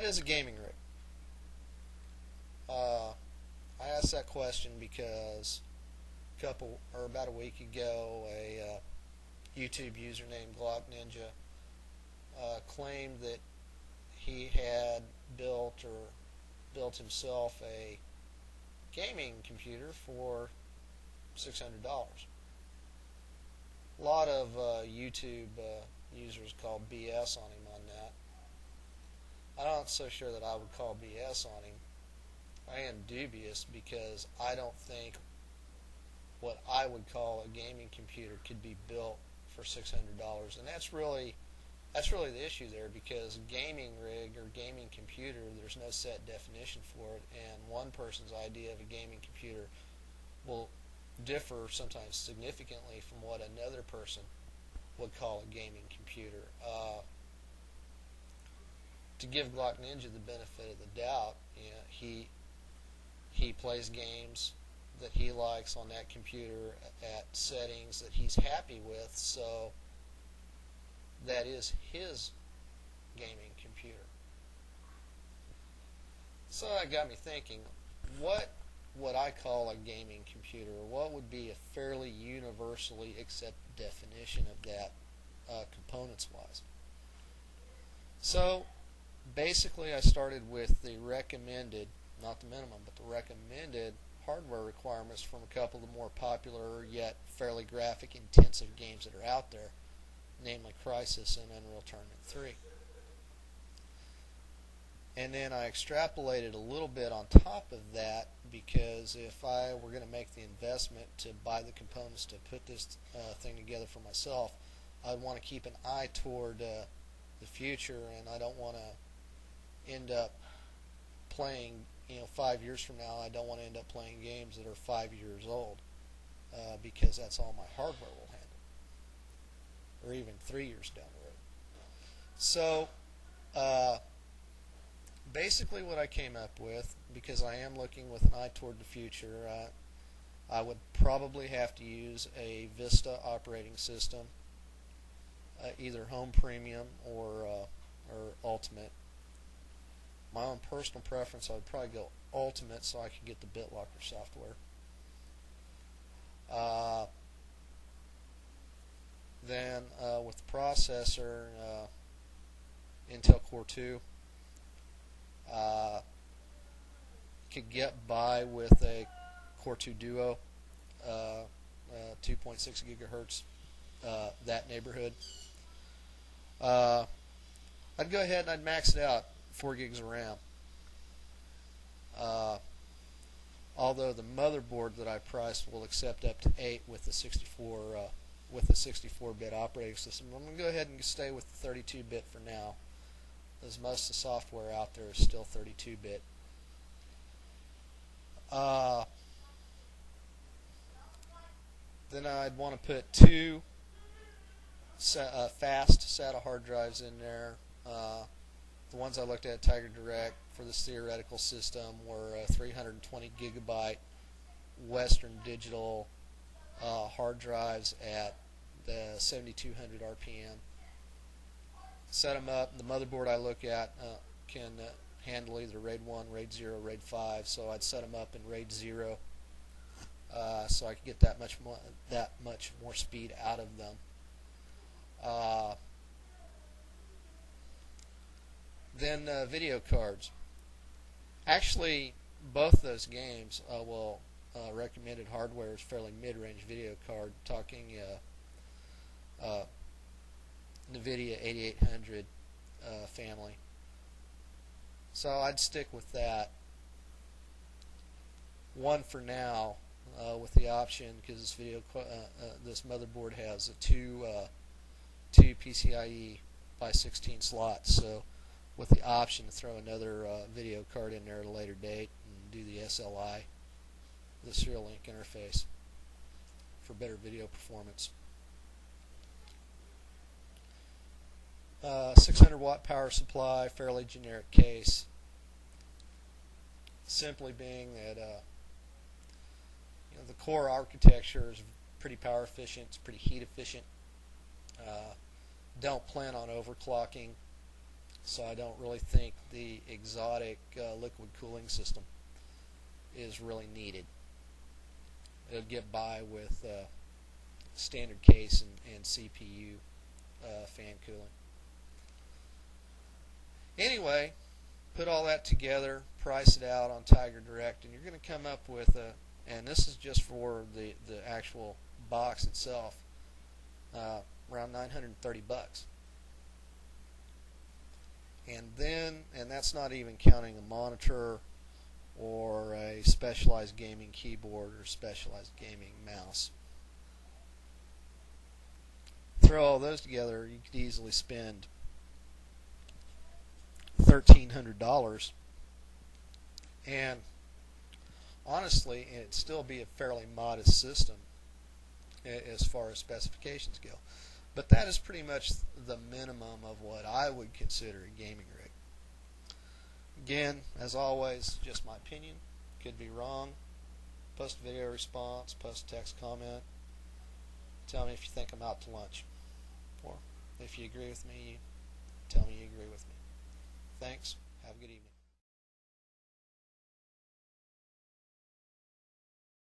is a gaming rig? I asked that question because about a week ago, a YouTube user named Glock Ninja claimed that he had built himself a gaming computer for $600. A lot of YouTube users call BS on him on that. I'm not so sure that I would call BS on him. I am dubious because I don't think what I would call a gaming computer could be built for $600, and that's really the issue there, because gaming rig or gaming computer, there's no set definition for it, and one person's idea of a gaming computer will differ sometimes significantly from what another person would call a gaming computer. To give Glock Ninja the benefit of the doubt, he plays games that he likes on that computer at settings that he's happy with, so that is his gaming computer. So that got me thinking, what would I call a gaming computer? What would be a fairly universally accepted definition of that, components-wise? So basically I started with the recommended, not the minimum, but the recommended hardware requirements from a couple of the more popular yet fairly graphic intensive games that are out there, namely Crysis and Unreal Tournament 3. And then I extrapolated a little bit on top of that, because if I were going to make the investment to buy the components to put this thing together for myself, I'd want to keep an eye toward the future, and I don't want to end up playing, 5 years from now, I don't want to end up playing games that are 5 years old, because that's all my hardware will handle, or even 3 years down the road. So basically what I came up with, because I am looking with an eye toward the future, I would probably have to use a Vista operating system, either Home Premium or Ultimate. My own personal preference, I would probably go Ultimate so I could get the BitLocker software. Then with the processor, Intel Core 2, could get by with a Core 2 Duo, 2.6 gigahertz, that neighborhood. I'd go ahead and I'd max it out, 4 gigs of RAM. Although the motherboard that I priced will accept up to 8 with the 64-bit operating system. I'm going to go ahead and stay with the 32-bit for now, as most of the software out there is still 32-bit. Then I'd want to put two fast SATA hard drives in there. The ones I looked at Tiger Direct for this theoretical system were 320 gigabyte Western Digital hard drives at the 7200 RPM. Set them up. The motherboard I look at can handle either RAID 1, RAID 0, RAID 5, so I'd set them up in RAID 0 so I could get that much more speed out of them. Then video cards. Actually, both those games recommended hardware is fairly mid-range video card, talking NVIDIA 8800 family. So I'd stick with that one for now, with the option, because this motherboard has a two PCIe by 16 slots, so with the option to throw another video card in there at a later date and do the SLI, the serial link interface, for better video performance. 600 watt power supply, fairly generic case, simply being that the core architecture is pretty power efficient, it's pretty heat efficient. Don't plan on overclocking, So I don't really think the exotic liquid cooling system is really needed. It'll get by with standard case and CPU fan cooling. Anyway, put all that together, price it out on Tiger Direct, and you're going to come up with and this is just for the actual box itself, around $930. And that's not even counting a monitor or a specialized gaming keyboard or specialized gaming mouse. Throw all those together, you could easily spend $1,300, and honestly, it'd still be a fairly modest system as far as specifications go. But that is pretty much the minimum of what I would consider a gaming rig. Again, as always, just my opinion. Could be wrong. Post video response, post text comment. Tell me if you think I'm out to lunch. Or if you agree with me, tell me you agree with me. Thanks. Have a good evening.